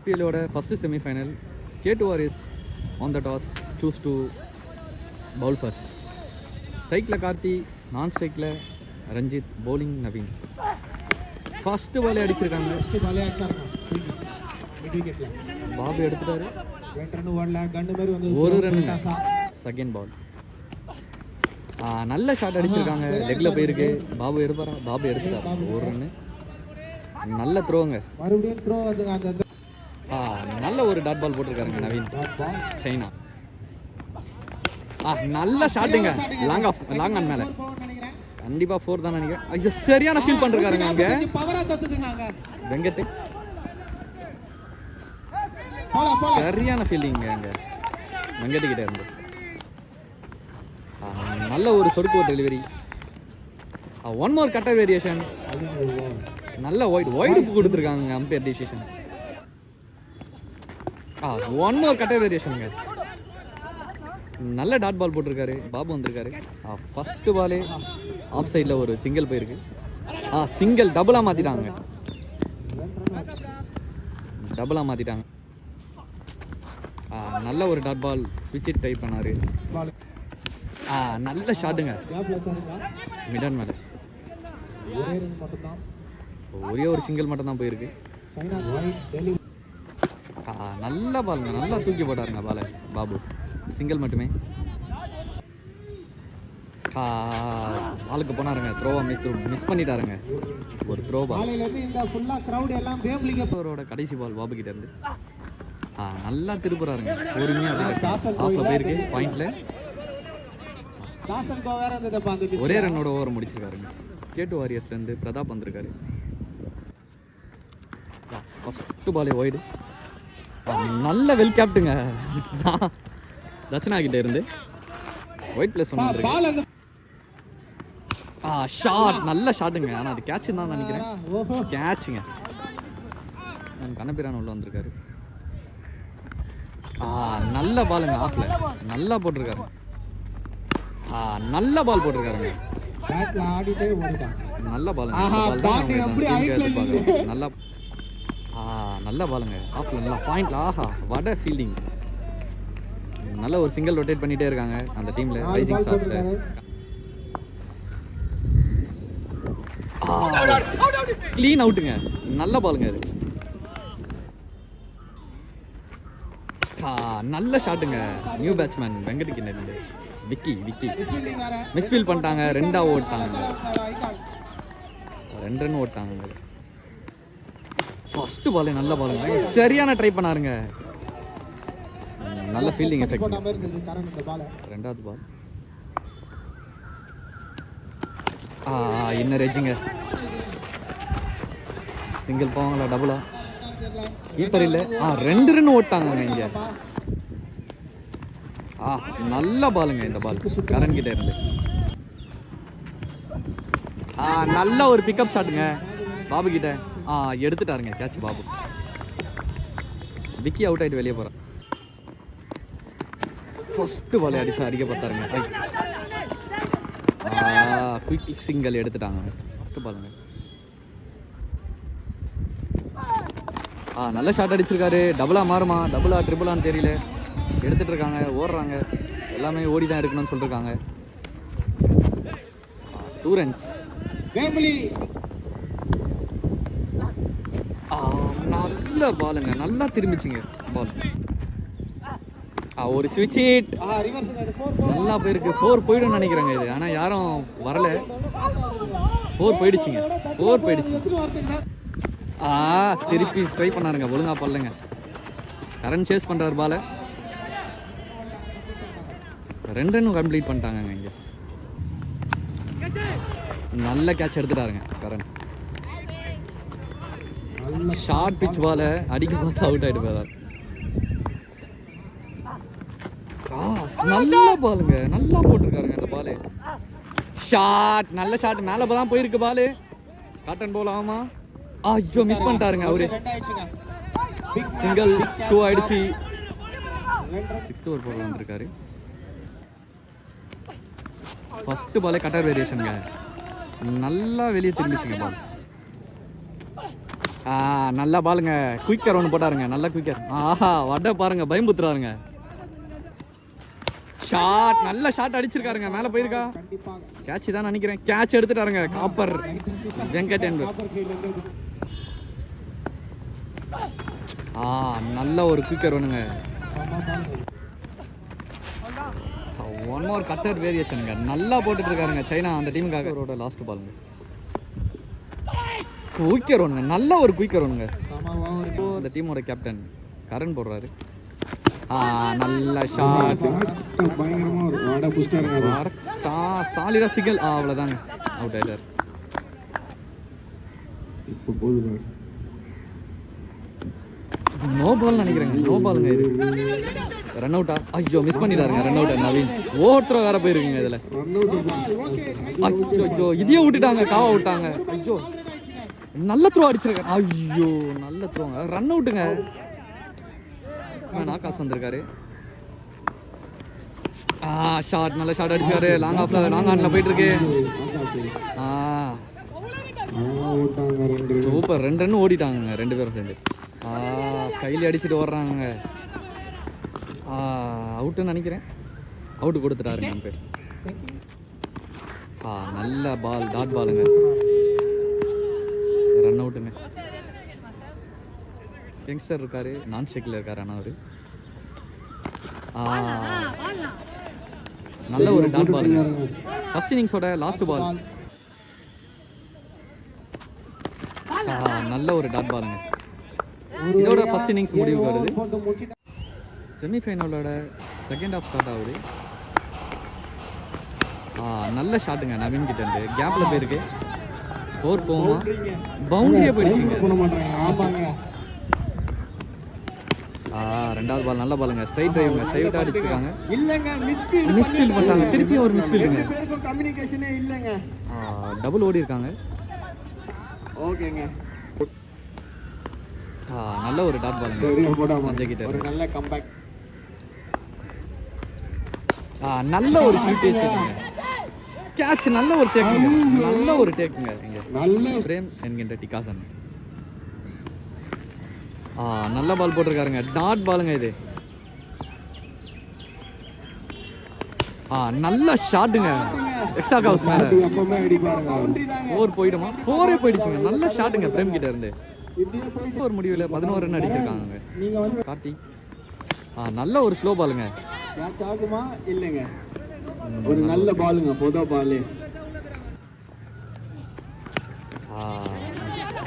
IPLோட first semifinal. K2 Warriors on the toss choose to bowl first. ஸ்ட்ரைக்ல கார்த்தி, நான் ஸ்ட்ரைக்ல Ranjith, bowling Naveen. First பாலே அடிச்சிருக்காங்க. ஃபர்ஸ்ட் பாலே அடிச்சாங்க. மிட் விக்கெட்ல பாபு எடுத்துட்டாரு. 2 ரன் ஓடல, கண்ணு மாதிரி வந்து ஒரு ரன். Second ball. நல்ல ஷாட் அடிச்சிருக்காங்க. லெக்ல போயிருக்கு. பாபு எடுப்பாரா? பாபு எடுத்துட்டாரு. ஒரு ரன். நல்ல த்ரோங்க. மறுபடியும் த்ரோ வந்து அந்த நல்ல ஒரு டாட் பால் போட்டிருக்காருங்க நவீன். சைனா. நல்ல ஷாட்டுங்க. லாங் ஆன் மேல. கண்டிப்பா 4 தான் நினைக்கிறேன். ஐயோ சரியான ஃபீல் பண்ணிருக்காருங்க அங்க. பவரா தத்துதுங்க வெங்கட். சரியான ஃபீலிங் அங்க வெங்கட் கிட்ட இருந்து. நல்ல ஒரு சொடுக்கு delivery. One more cutter variation. நல்ல வைடு கொடுத்துருக்காங்க umpire decision. One more cutter வேரியேஷனுங்க. நல்ல டாட் பால் போட்டிருக்காரு. பாபு வந்திருக்காரு. ஃபர்ஸ்ட் பாலே ஆஃப் சைடில் ஒரு சிங்கிள் போயிருக்கு. சிங்கிள் டபுளாக மாற்றிட்டாங்க. நல்ல ஒரு டாட் பால் ஸ்விட்ச் ட்ரை பண்ணாரு. நல்ல ஷாட்டுங்க. மிடன் மேலே ஒரே ஒரு சிங்கிள் மட்டும் தான் போயிருக்கு. நல்ல பாலுங்க. நல்லா தூக்கி போட்டாருங்க பாலை பாபு. சிங்கிள் மட்டுமே. பாலுக்கு போனாருங்க. த்ரோவா மிஸ் பண்ணிட்டாருங்க. ஒரு த்ரோ பால். அவரோட கடைசி பால் பாபு கிட்ட இருந்து. நல்லா திருப்புறாருங்க. பொறுமையா ஆஃப்ல போயிருக்கு. பாயிண்ட்ல ஒரே ரன்னோட ஓவர் முடிச்சிருக்காருங்க. K2 Warriorsல இருந்து பிரதாப் வந்திருக்காரு. ஃபர்ஸ்ட் பாலே வைடு. நல்ல வெல் கேப்டுங்க தட்சணா கிட்ட இருந்து. ஒயிட் பிளஸ் ஒன்று. ஷாட். நல்ல ஷாட்டுங்க. ஆனால் அது கேட்ச் தான் நினைக்கிறேன். கேட்சுங்க. கண்ணபிரான் உள்ள வந்திருக்காரு. நல்ல பாலுங்க. ஆஃப்ல நல்லா போட்டிருக்காரு. நல்ல பால் போட்டிருக்காருங்க. நல்ல பாலுங்க. நல்லா நல்ல பாலுங்க. ஆஃப்ல நல்லா பாயிண்ட்ல. வட ஃபீல்டிங். நல்ல ஒரு சிங்கிள் ரொட்டேட் பண்ணிட்டே இருக்காங்க அந்த டீம்ல. ரைசிங் ஸ்டார்ஸ்ல க்ளீன் அவுட்டுங்க. நல்ல பாலுங்க அது. நல்ல ஷாட்டுங்க. நியூ பேட்ஸ்மேன் வெங்கட் கிட்ட இருந்து விக்கி மிஸ்ஃபீல் பண்ணிட்டாங்க. 2 ஓட்டாங்க. 2 ரன் ஓட்டாங்க. ஃபர்ஸ்ட் பாலே நல்ல பாலுங்க. சரியான ட்ரை பண்ணாருங்க. நல்ல ஃபீல்டிங் எஃபெக்ட். ரெண்டாவது பால். இன்னர் எட்ஜுங்க. சிங்கிள் போவாங்களா டபுளா? கீப்பர் இல்லை. 2 ரன் ஓட்டாங்க இங்க. நல்ல பாலுங்க இந்த பால் கரண் கிட்ட இருந்து. நல்ல ஒரு பிக்கப் ஷாட்டுங்க பாபு கிட்ட. எடுத்துட்டாருங்க கேட்ச் பாபு. விக்கி அவுட் ஆகிட்டு வெளியே போகிறான். ஃபர்ஸ்ட் பால் அடிக்க பார்த்தாருங்க. குயிக் சிங்கிள் எடுத்துட்டாங்க. ஃபர்ஸ்ட் பாலுங்க. நல்ல ஷாட் அடிச்சிருக்காரு. டபுளாக மாறுமா டபுளா ட்ரிபிளான்னு தெரியல. எடுத்துட்டு இருக்காங்க. ஓடுறாங்க. எல்லாமே ஓடி தான் எடுக்கணும்னு சொல்லிருக்காங்க. 2 ரன்ஸ். நல்ல பாலுங்க. நல்லா திரும்பிச்சிங்க பால். ஒரு ஸ்விட்ச் ஹிட். நல்லா போயிருக்கு. 4 போயிடும் நினைக்கிறாங்க இது. ஆனால் யாரும் வரல. 4 போயிடுச்சுங்க. 4 போயிடுச்சு. திருப்பி ட்ரை பண்ணாருங்க. ஒழுங்கா பண்ணலங்க. கரண் சேஸ் பண்றாரு பால. 2 ரன் கம்ப்ளீட் பண்ணிட்டாங்க இங்க. நல்ல கேட்ச் எடுத்துட்டாருங்க கரண். ஷார்ட் பிட்ச் பால அடிக்க பார்த்து அவுட் ஆயிட்டு போறாரு. நல்ல பாலுங்க. நல்லா போட்டிருக்காருங்க இந்த பாலு. ஷாட். நல்ல ஷாட். மேல தான் போயிருக்கு பாலு. காட்டன் போல் ஆமா. ஐயோ மிஸ் பண்ணிட்டாருங்க அவரு. சிங்கிள் 2 ஆயிடுச்சு. 6th ஓவர் போட வந்திருக்காரு. ஃபர்ஸ்ட் பாலே கட்டர் வேரியேஷனுங்க. நல்லா வெளியே திரும்பிச்சுங்க பால். நல்லா பாருங்க, குயிக்கர் ஒன்று போட்டாருங்க, நல்லா குயிக்கர். ஆஹா வட பாருங்க, பயம்புத்துறாருங்க. ஷாட், நல்ல ஷாட் அடிச்சிருக்காருங்க, மேலே போயிருக்கா. கண்டிப்பாக கேட்ச் தான் நினைக்கிறேன், கேட்ச் எடுத்துட்டாருங்க காப்பர் வெங்கட் என்பது. காப்பர் கீழ இருந்து நல்ல ஒரு குயிக்கர் வேணுங்க. செம பால். ஒன் மோர் கட்டர் வேரியேஷனுங்க, நல்லா போட்டுட்டு இருக்காருங்க சைனா அந்த டீமுக்காக. அவரோட லாஸ்ட் பாலுங்க, குயிக்கர் ஒன்றுங்க, நல்ல ஒரு குயிக்கர் ஒன்றுங்க. செம ஓவருங்க. இந்த டீமோட கேப்டன் கரண் போடுறாரு. நல்ல ஷாட், பயங்கரமா ஒரு வாட புஷ்டாருங்க. சாலிடா சிங்கல். அவ்வளோதாங்க, அவுட் ஆயிட்டார். இப்போ போதுங்க. நோ பால் நினைக்கிறேங்க, நோ பாலுங்க இது. ரன் அவுட்டா? ஐயோ மிஸ் பண்ணிட்டாருங்க ரன் அவுட். நவீன் ஓட்டுற வேற போயிருக்குங்க இதுல. Run out. ஐயோ இதையே விட்டுட்டாங்க, காவா விட்டாங்க. ஐயோ நல்ல த்ரோ அடிச்சிருக்காரு. ஐயோ நல்ல த்ரோங்க, ரன் அவுட்டுங்க. ஆகாஷ் வந்திருக்காரு. ஷாட், நல்ல ஷாட் அடிச்சாரு. லாங் ஆஃப்ல, லாங் ஆன்ல போயிட்டு இருக்கு. சூப்பர், 2 ரன் ஓடிட்டாங்க 2 பேரும் சேர்ந்து. கையில் அடிச்சுட்டு ஓடுறாங்க. அவுட்டுன்னு நினைக்கிறேன், அவுட்டு கொடுத்துட்டாருங்க நம்ம பேர். நல்ல பால், டாட் பாலுங்க, ரன் அவுட்டுங்க. யங்ஸ்டர் இருக்காரு, நான் ஸ்ட்ரைக்கில் இருக்காரு. ஆனால் அவரு நல்ல ஒரு டாட் பாலுங்க. ஃபர்ஸ்ட் இன்னிங்ஸோட லாஸ்ட் பால். நல்ல ஒரு டாட் பாலுங்க. இதோட ஃபர்ஸ்ட் இன்னிங்ஸ் முடிவுக்கு வருது. செமிஃபைனலோட செகண்ட் ஹாஃப் ஸ்டார்ட் ஆகுது. நல்ல ஷாட்டுங்க நவீன் கிட்ட இருந்து, கேப்ல போயிருக்கு. ஸ்கோர் போமா, பவுண்டரியே போயிடுச்சுங்க. ரெண்டாவது பால் நல்ல பாலுங்க, ஸ்ட்ரைட் டிரைவ்ங்க, ஸ்ட்ரைட்டா அடிச்சிருக்காங்க. இல்லங்க, மிஸ் ஃபீல்ட் பண்ணாங்க, திருப்பி ஒரு மிஸ் ஃபீல்டுங்க. பேருக்கும் கம்யூனிகேஷனே இல்லங்க. டபுள் ஓடி இருக்காங்க. ஓகேங்க. நல்ல ஒரு டாட் பாலுங்க சஞ்சய் கிட்ட. ஒரு நல்ல கம்பேக். நல்ல ஒரு ஷூட்டேஜ்ங்க, கேட்ச், நல்ல ஒரு டேக்குங்க, நல்ல ஒரு டேக்குங்க. இங்க நல்ல பிரேம் என்கின்ற டிகாசன் நல்ல பால் போட்டிருக்காருங்க, டாட் பாலுங்க இது. நல்ல ஷாட்டுங்க, எக்ஸ்ட்ரா கவுஸ் மேல 4 போயிடுமா, 4 போயிடுச்சுங்க. நல்ல ஷாட்டுங்க பிரேம் கிட்ட இருந்து. ஒரு முடிவில் 11 ரன் அடிச்சிருக்காங்க. கார்த்திக் நல்ல ஒரு ஸ்லோ பாலுங்க. கேட்ச் ஆகுமா? இல்லைங்க, ஒரு நல்ல பாலுங்க, போட்டோ பாலு.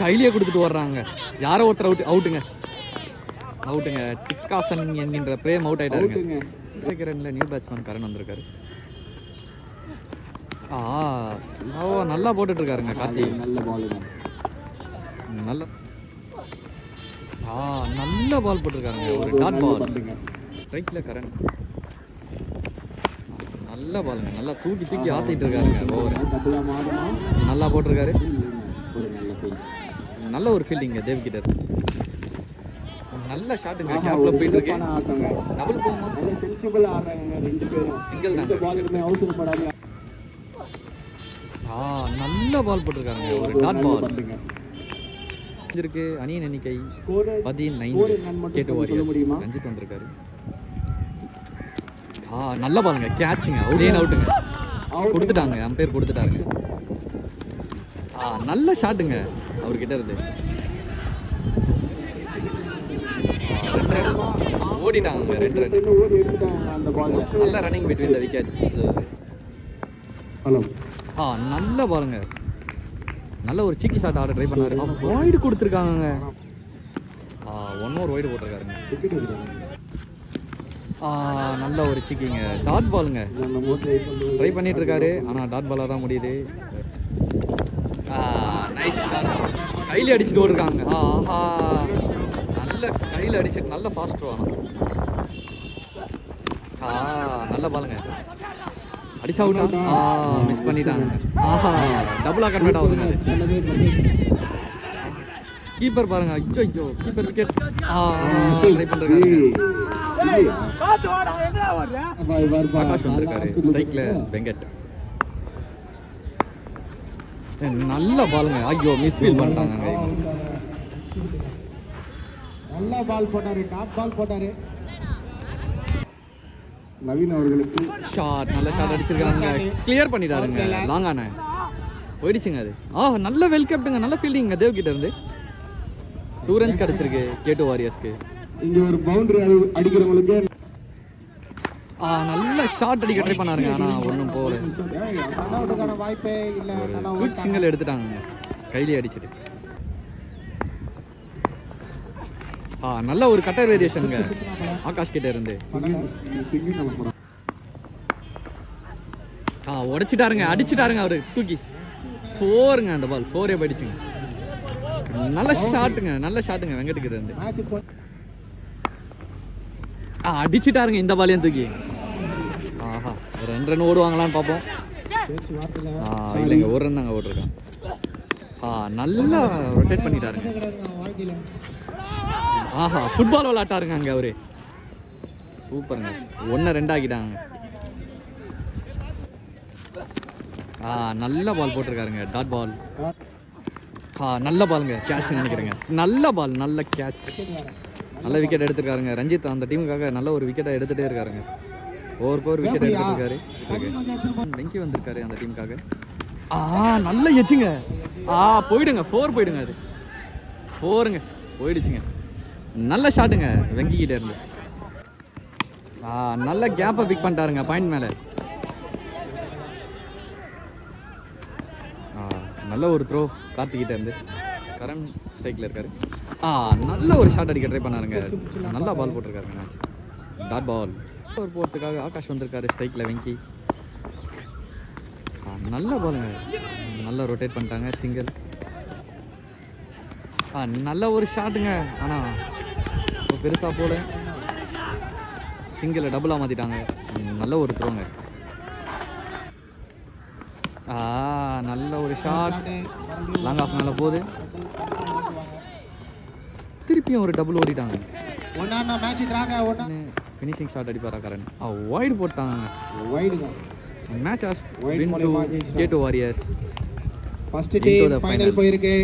கையிலேயே கொடுத்துட்டு வர்றாங்க. யாரோ ஒருத்தர் அவுட்டுங்க, டிக்காசன் என்கின்ற பிரேம் அவுட் ஆயிட்டாருங்க. ரன்ல நியூ பேட்ஸ்மேன் கரண் வந்திருக்காரு. நல்லா போட்டுட்டு இருக்காருங்க கார்த்திக். நல்ல பாலுங்க, நல்ல நல்ல பால் போட்டிருக்காருங்க, ஒரு டாட் பால். ஸ்ட்ரைக்ல கரண் நல்ல பாலுங்க, நல்லா தூக்கி ஆத்திட்டு இருக்காருங்க. ஓவர் நல்லா போட்டிருக்காரு. நல்ல ஒரு ஃபீல்டிங் தேவ் கிட்ட. நல்ல ஷாட்டுங்க, கேப்ல போயிட்டு இருக்கு. டபுள் போமா, நல்ல சென்சிபிள் ஆடுறாங்க ரெண்டு பேரும். சிங்கிள் தான், பாலுக்குமே அவசரப்படாம. நல்ல பால் போட்டிருக்காருங்க, ஒரு டாட் பால். இருக்கு அணியின் எண்ணிக்கை 19 கேட்டு வாரியர்ஸ். ரஞ்சித் வந்திருக்காரு. நல்ல பாலுங்க, கேட்சுங்க, அவுட்டுங்க, கொடுத்துட்டாங்க, அம்பையர் கொடுத்துட்டாருங்க. நல்ல ஷாட்டுங்க அவர்கிட்ட இருந்து. ஓடிட்டாங்க 2 ரன். நல்ல ரன்னிங் பிட்வீன் த விக்கெட்ஸ். நல்ல பாலுங்க, நல்ல ஒரு சிக்கி ஷாட் ஆட ட்ரை பண்ணாரு. வைடு கொடுத்துருக்காங்க. 1 more வைடு போட்டிருக்காருங்க. நல்ல ஒரு சிக்கிங்க, டாட் பாலுங்க. ட்ரை பண்ணிட்டு இருக்காரு, ஆனால் டாட் பாலாக தான் முடியுது. நைஸ் ஷாட், கையில் அடிச்சுட்டு ஓடுறாங்க. நல்ல கையில் அடிச்சுட்டு நல்ல ஃபாஸ்ட் வாங்க. நல்ல பாலுங்க, அடிச்சா அவுட்டா? மிஸ் பண்ணிட்டாங்க. டபுளா கன்வெர்ட் ஆகுதுங்க. கீப்பர் பாருங்க, ஐயோ கீப்பர் விக்கெட். ட்ரை பண்றாரு. ஆகாஷ் வந்திருக்காரு, ஸ்ட்ரைக்ல வெங்கட். நல்ல பாலுங்க, ஐயோ மிஸ் ஃபீல் பண்ணிட்டாங்க. நல்ல பால் போட்டாரு, டாப் பால் போட்டாரு. நவீன் அவர்களுக்கு ஷாட், நல்ல ஷாட் அடிச்சிருக்காங்க, கிளியர் பண்ணிட்டாருங்க. லாங்கான போயிடுச்சுங்க அது. நல்ல வெல் கேப்டுங்க, நல்ல ஃபீல்டிங்க தேவ் கிட்ட இருந்து. 2 ரன்ஸ் கிடைச்சிருக்கு K2 வாரியர்ஸ்க்கு. இங்க ஒரு பவுண்டரி அடிக்கிறவங்களுக்கு நல்ல ஷாட் அடிக்க ட்ரை பண்ணாருங்க, ஆனா ஒன்றும் போகல. வாய்ப்பே இல்ல. குயிக் சிங்கிள் எடுத்துட்டாங்க கையிலே அடிச்சுட்டு. நல்ல ஒரு கட்டர் வேரியேஷனுங்க ஆகாஷ் கிட்ட இருந்து. உடைச்சிட்டாருங்க, அடிச்சிட்டாருங்க அவரு தூக்கி. 4ங்க அந்த பால், 4 போயிடுச்சுங்க. நல்ல ஷாட்டுங்க, நல்ல ஷாட்டுங்க வெங்கட்டுக்கிட்ட இருந்து. அடிச்சிட்டாருங்க இந்த பாலையும் தூக்கி. 2 ரன் ஓடுவாங்களான்னு பார்ப்போம். இல்லைங்க, 1 ரன் தாங்க ஓட்டிருக்கான். நல்லா ரொட்டேட் பண்ணிட்டாருங்க. ஃபுட்பால் விளையாட்டாருங்க அங்கே அவரு. சூப்பருங்க, 1-2 ஆக்கிட்டாங்க. நல்ல பால் போட்டிருக்காருங்க, டாட் பால். நல்ல பாலுங்க, கேட்ச் நினைக்கிறேங்க. நல்ல பால், நல்ல கேட்ச், நல்ல விக்கெட் எடுத்துருக்காருங்க. ரஞ்சித் அந்த டீமுக்காக நல்ல ஒரு விக்கெட்டை எடுத்துகிட்டே இருக்காருங்க. Over wicket எடுத்துருக்காரு. வெங்கி வந்திருக்காரு அந்த டீமுக்காக. நல்ல எச்சுங்க. போயிடுங்க, 4 போயிடுங்க. அது 4ங்க போயிடுச்சுங்க. நல்ல ஷாட்டுங்க வெங்கி கிட்ட இருந்து. நல்ல கேப்பை பிக் பண்ணிட்டாருங்க பாயிண்ட் மேலே. நல்ல ஒரு த்ரோ கார்த்திகிட்ட இருந்து. கரண் ஸ்ட்ரைக்கில் இருக்காரு. நல்ல ஒரு ஷாட் அடிக்க ட்ரை பண்ணாருங்க. நல்லா பால் போட்டிருக்காருங்க. Match dot ball. ஒரு போகிறதுக்காக ஆகாஷ் வந்திருக்காரு ஸ்ட்ரைக்கில். வெங்கி நல்ல பாலுங்க, நல்லா ரொட்டேட் பண்ணிட்டாங்க. சிங்கிள். நல்ல ஒரு ஷாட்டுங்க, ஆனால் பெருசாக போல. சிங்கிளை டபுளாக மாற்றிட்டாங்க. நல்ல ஒரு த்ரோங்க. நல்ல ஒரு ஷாட், லாங் ஆஃப் மேலே போகுது. திருப்பியும் ஒரு டபுள் ஓடிட்டாங்க. ஃபினிஷிங் ஷாட் அடிப்பாரா கரண்? வைடு போட்டாங்க. Match K2 warriors first team final போயிருக்கு.